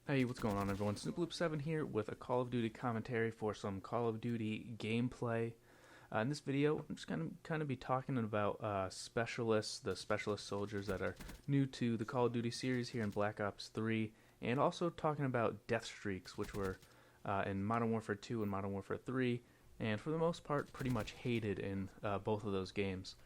Hey, what's going on, everyone? Snooploop7 here with a Call of Duty commentary for some Call of Duty gameplay. In this video, I'm just going to be talking about specialists, the specialist soldiers that are new to the Call of Duty series here in Black Ops 3, and also talking about death streaks, which were in Modern Warfare 2 and Modern Warfare 3, and for the most part, pretty much hated in both of those games.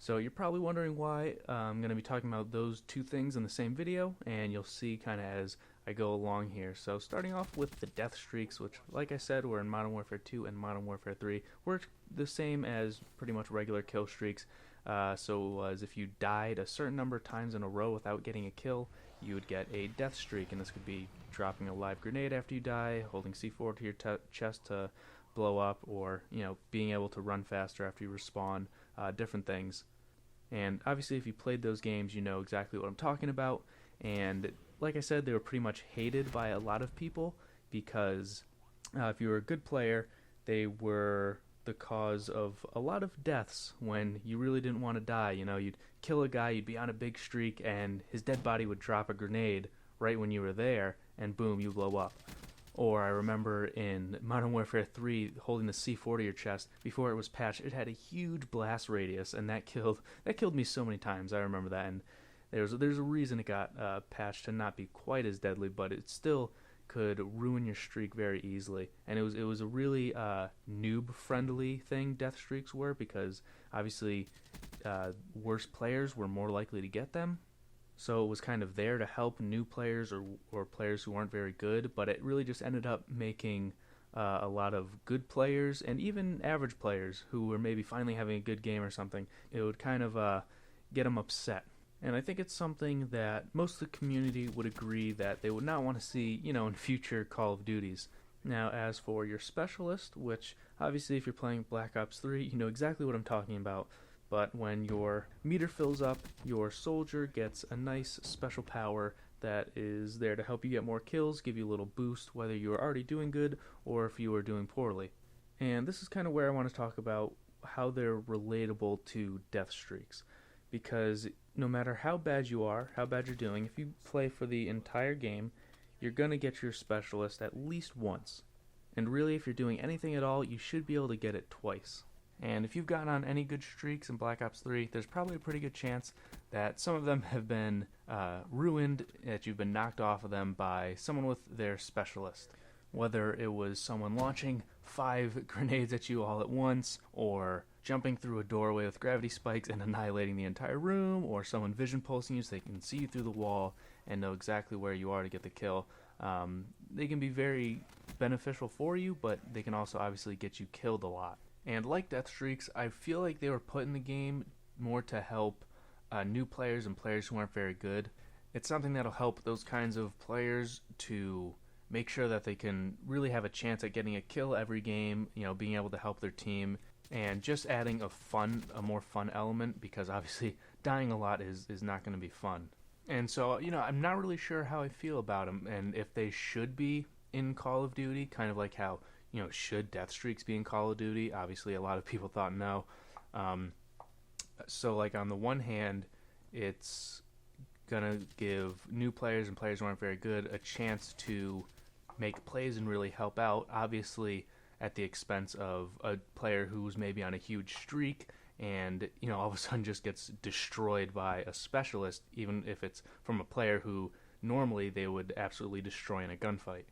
So you're probably wondering why I'm going to be talking about those two things in the same video, and you'll see kind of as I go along here. So starting off with the death streaks, which, like I said, were in Modern Warfare 2 and Modern Warfare 3, were the same as pretty much regular kill streaks. So it was if you died a certain number of times in a row without getting a kill, you would get a death streak, and this could be dropping a live grenade after you die, holding C4 to your chest to blow up, or being able to run faster after you respawn, different things. And obviously, if you played those games, you know exactly what I'm talking about. And like I said, they were pretty much hated by a lot of people because if you were a good player, they were the cause of a lot of deaths when you really didn't want to die. You'd kill a guy, you'd be on a big streak, and his dead body would drop a grenade right when you were there, and boom, you blow up. Or I remember in Modern Warfare 3 holding the C4 to your chest, before it was patched, it had a huge blast radius, and that killed me so many times. I remember that, and there's a reason it got patched to not be quite as deadly, but it still could ruin your streak very easily. And it was a really noob-friendly thing, death streaks were, because obviously worse players were more likely to get them. So it was kind of there to help new players or players who weren't very good, but it really just ended up making a lot of good players and even average players who were maybe finally having a good game or something. It would kind of get them upset. And I think it's something that most of the community would agree that they would not want to see, in future Call of Duties. Now, as for your specialist, which obviously if you're playing Black Ops 3, you know exactly what I'm talking about. But when your meter fills up, your soldier gets a nice special power that is there to help you get more kills, give you a little boost, whether you are already doing good or if you are doing poorly. And this is kind of where I want to talk about how they're relatable to death streaks. Because no matter how bad you are, how bad you're doing, if you play for the entire game, you're going to get your specialist at least once. And really, if you're doing anything at all, you should be able to get it twice. And if you've gotten on any good streaks in Black Ops 3, there's probably a pretty good chance that some of them have been ruined, that you've been knocked off of them by someone with their specialist. Whether it was someone launching 5 grenades at you all at once, or jumping through a doorway with gravity spikes and annihilating the entire room, or someone vision pulsing you so they can see you through the wall and know exactly where you are to get the kill. They can be very beneficial for you, but they can also obviously get you killed a lot. And like death streaks, I feel like they were put in the game more to help new players and players who aren't very good. It's something that'll help those kinds of players to make sure that they can really have a chance at getting a kill every game, being able to help their team, and just adding a more fun element, because obviously dying a lot is not going to be fun. And so, I'm not really sure how I feel about them, and if they should be in Call of Duty, kind of like how should death streaks be in Call of Duty? Obviously, a lot of people thought no. So, like, on the one hand, it's going to give new players and players who aren't very good a chance to make plays and really help out, obviously at the expense of a player who's maybe on a huge streak and, all of a sudden just gets destroyed by a specialist, even if it's from a player who normally they would absolutely destroy in a gunfight.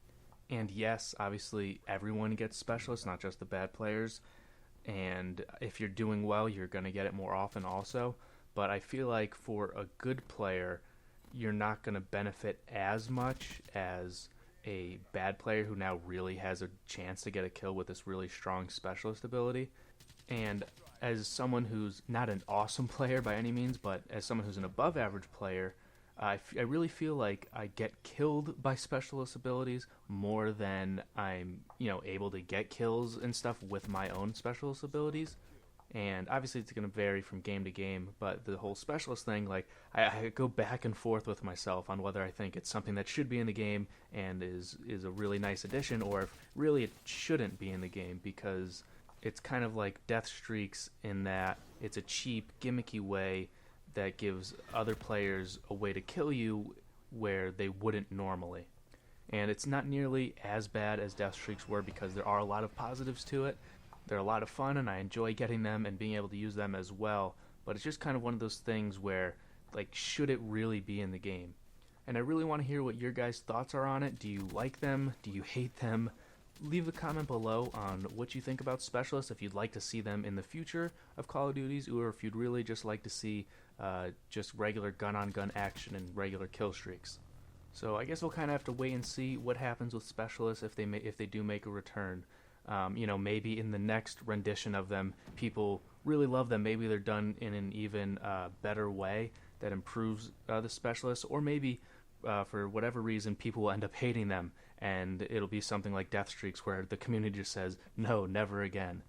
And yes, obviously everyone gets specialists, not just the bad players. And if you're doing well, you're going to get it more often also. But I feel like for a good player, you're not going to benefit as much as a bad player who now really has a chance to get a kill with this really strong specialist ability. And as someone who's not an awesome player by any means, but as someone who's an above average player, I really feel like I get killed by specialist abilities more than I'm, able to get kills and stuff with my own specialist abilities. And obviously it's going to vary from game to game, but the whole specialist thing, like, I go back and forth with myself on whether I think it's something that should be in the game and is a really nice addition, or if really it shouldn't be in the game, because it's kind of like death streaks in that it's a cheap, gimmicky way that gives other players a way to kill you where they wouldn't normally. And it's not nearly as bad as death streaks were because there are a lot of positives to it. They're a lot of fun and I enjoy getting them and being able to use them as well, but it's just kind of one of those things where, like, should it really be in the game? And I really want to hear what your guys' thoughts are on it. Do you like them? Do you hate them? Leave a comment below on what you think about specialists, if you'd like to see them in the future of Call of Duties, or if you'd really just like to see just regular gun-on-gun action and regular kill streaks. So I guess we'll kind of have to wait and see what happens with specialists if they do make a return. Maybe in the next rendition of them, people really love them. Maybe they're done in an even better way that improves the specialists, or maybe for whatever reason, people will end up hating them, and it'll be something like death streaks where the community just says, no, never again.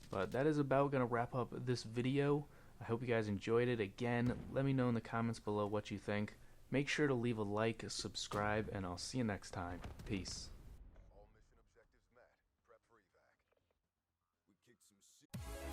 But that is about going to wrap up this video. I hope you guys enjoyed it. Again, let me know in the comments below what you think. Make sure to leave a like, subscribe, and I'll see you next time. Peace. All mission objectives met. Prep for evac. We kicked some